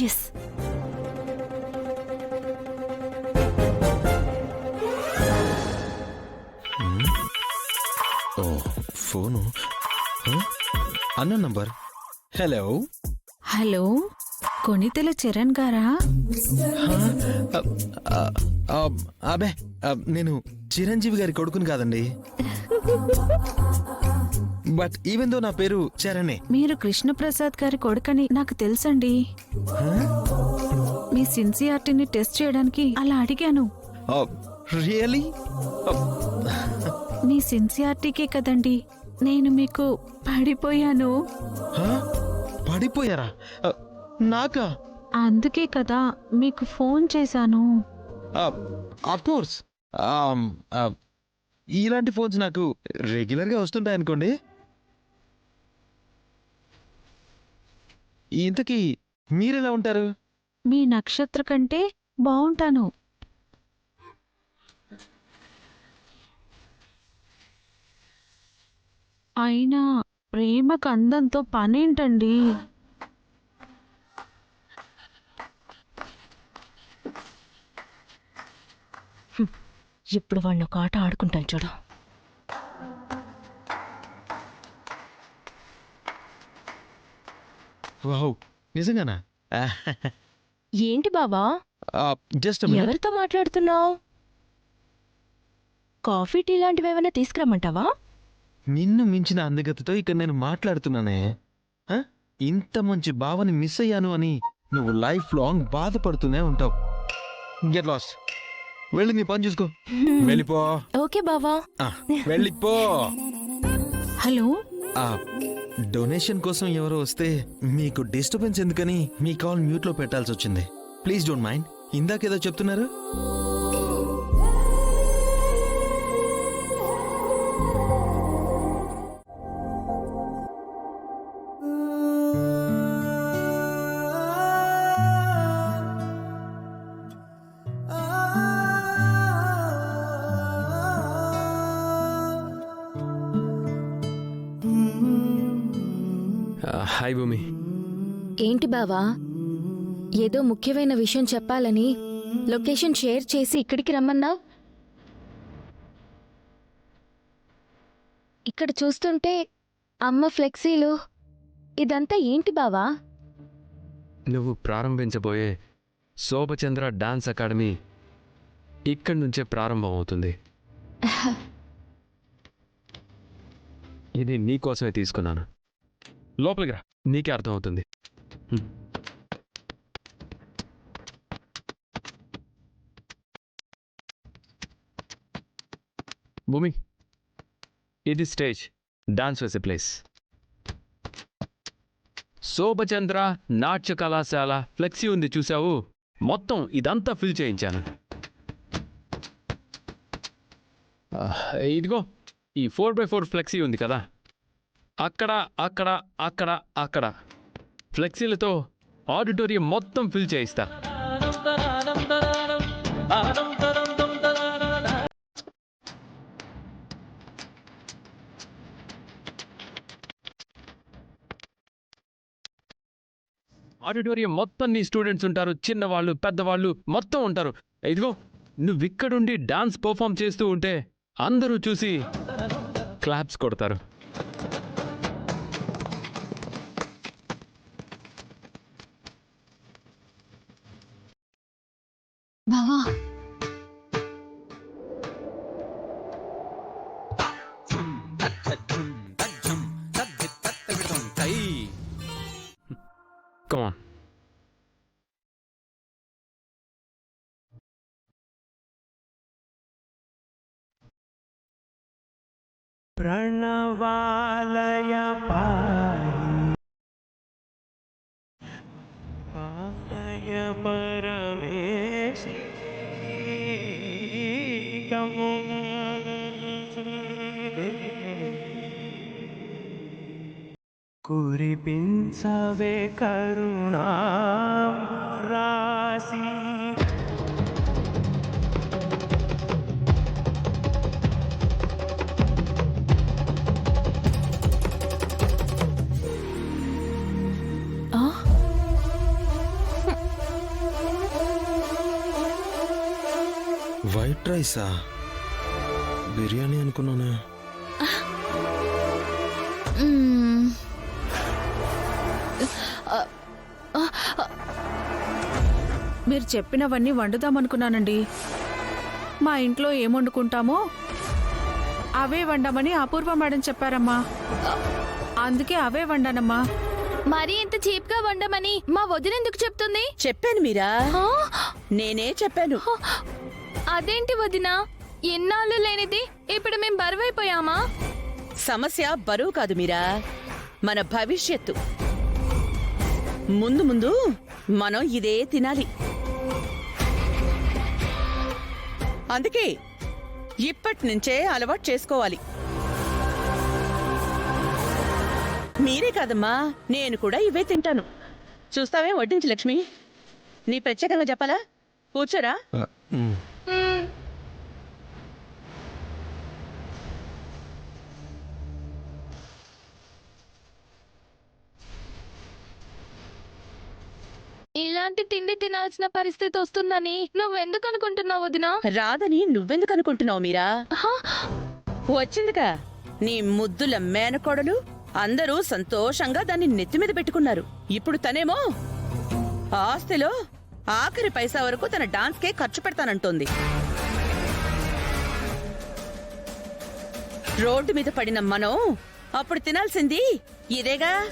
Yes. ఓ phone. అన్న number. Hello. Hello, Konidela Charan గారా? అబే, నేను చిరంజీవి గారి కొడుకుని కాదండి. బట్ ఈవెన్ దో నా పేరు చరణే. మీరు కృష్ణప్రసాద్ గారి కొడుకని నాకు తెలుసండి. మీ సిన్సియారిటీని టెస్ట్ చేయడానికి అలా అడిగాను. రియలీ? మీ సిన్సియారిటీకే కదండి నేను మీకు పడిపోయాను. పడిపోయారా? నాకా? అందుకే కదా మీకు ఫోన్ చేశాను. అఫ్కోర్స్. ఇలాంటి ఫోన్స్ నాకు రెగ్యులర్గా వస్తుంటాయి అనుకోండి. ఇంతకీ మీరెలా ఉంటారు? మీ నక్షత్ర కంటే బావుంటాను. అయినా ప్రేమకు అందంతో పనేంటండి? ఇప్పుడు వాళ్ళని ఒక ఆట ఆడుకుంటాను చూడు. వావ్, నిజంగానా? ఏంటి బావా, జస్ట్ ఎవరితో మాట్లాడుతున్నావు? కాఫీ టీ లాంటివి ఏమైనా తీసుకురమ్మంటావా? నిన్ను మించిన అందగతితో ఇక్కడ నేను మాట్లాడుతున్నానే. ఇంత మంచి భావని మిస్ అయ్యాను అని నువ్వు లైఫ్ లాంగ్ బాధపడుతూనే ఉంటావు. Get lost. వెళ్ళి నీ పని చూసుకో. వెళ్ళిపో. ఓకే బావా. వెళ్ళిపో. హలో, డొనేషన్ కోసం ఎవరో వస్తే మీకు డిస్టర్బెన్స్ ఎందుకని మీ కాల్ మ్యూట్ లో పెట్టాల్సి వచ్చింది. Please don't mind. ఇందాకేదో చెప్తున్నారు. హాయ్ భూమి. ఏంటి బావా, ఏదో ముఖ్యమైన విషయం చెప్పాలని లొకేషన్ షేర్ చేసి ఇక్కడికి రమ్మన్నావు. ఇక్కడ చూస్తుంటే అమ్మ ఫ్లెక్సీలు ఇదంతా ఏంటి బావా? నువ్వు ప్రారంభించబోయే శోభచంద్ర డాన్స్ అకాడమీ ఇక్కడి నుంచే ప్రారంభం అవుతుంది. ఇది నీకోసమే తీసుకున్నాను. లోపలికి రా, నీకే అర్థమవుతుంది. భూమి, ఇది స్టేజ్, డాన్స్ వేసే ప్లేస్. శోభచంద్ర నాట్య కళాశాల ఫ్లెక్సీ ఉంది చూసావు, మొత్తం ఇదంతా ఫిల్ చేయించాను. ఇదిగో ఈ 4x4 ఫ్లెక్సీ ఉంది కదా, అక్కడ అక్కడ అక్కడ అక్కడ ఫ్లెక్సీలతో ఆడిటోరియం మొత్తం ఫిల్ చేయిస్తా. ఆడిటోరియం మొత్తం నీ స్టూడెంట్స్ ఉంటారు, చిన్నవాళ్ళు పెద్దవాళ్ళు మొత్తం ఉంటారు. ఇదిగో నువ్విక్కడుండి డాన్స్ పర్ఫామ్ చేస్తూ ఉంటే అందరూ చూసి క్లాప్స్ కొడతారు. బావా, Come on. ప్రణవాలయ పాలయ పరమేశ కురిపించవే కరుణా రాసి. వైట్ రైసా? బిర్యానీ అనుకున్నానే. మ్మ్. మీరు చెప్పినవన్నీ వండుదామనుకున్నానండి. మా ఇంట్లో ఏం వండుకుంటామో అవే వండమని అపూర్వ మేడం చెప్పారమ్మా. అందుకే అవే వండానమ్మా. మరీ ఇంత చీప్ గా వండమని మా వదిన ఎందుకు చెప్తుంది? చెప్పాను మీరా, ఆ? నేనే చెప్పాను. అదేంటి వదిన, ఎన్నాళ్ళు లేనిది ఇప్పుడు మేం బరువైపోయామా? సమస్య బరువు కాదు మీరా, మన భవిష్యత్తు. ముందు ముందు మనం ఇదే తినాలి. అందుకే ఇప్పటి నుంచే అలవాటు చేసుకోవాలి. మీరే కాదమ్మా, నేను కూడా ఇవే తింటాను. చూస్తావే వడ్డించి లక్ష్మి, నీ ప్రత్యేకంగా చెప్పాలా? కూర్చోరా. ఇలాంటి తిండి తినాల్సిన పరిస్థితి వస్తుందని నువ్వెందుకు అనుకుంటున్నావు వదినా? రాదని నువ్వెందుకు అనుకుంటున్నావు మీరా? హా? వచ్చిందిగా నీ ముద్దుల మేనకోడలు. అందరూ సంతోషంగా దాన్ని నెత్తిమీద పెట్టుకున్నారు. ఇప్పుడు తనేమో ఆస్తిలో ఆఖరి పైసా వరకు తన డాన్స్కే ఖర్చు పెడతానంటోంది. రోడ్డు మీద పడిన మనం అప్పుడు తినాల్సింది ఇదేగా.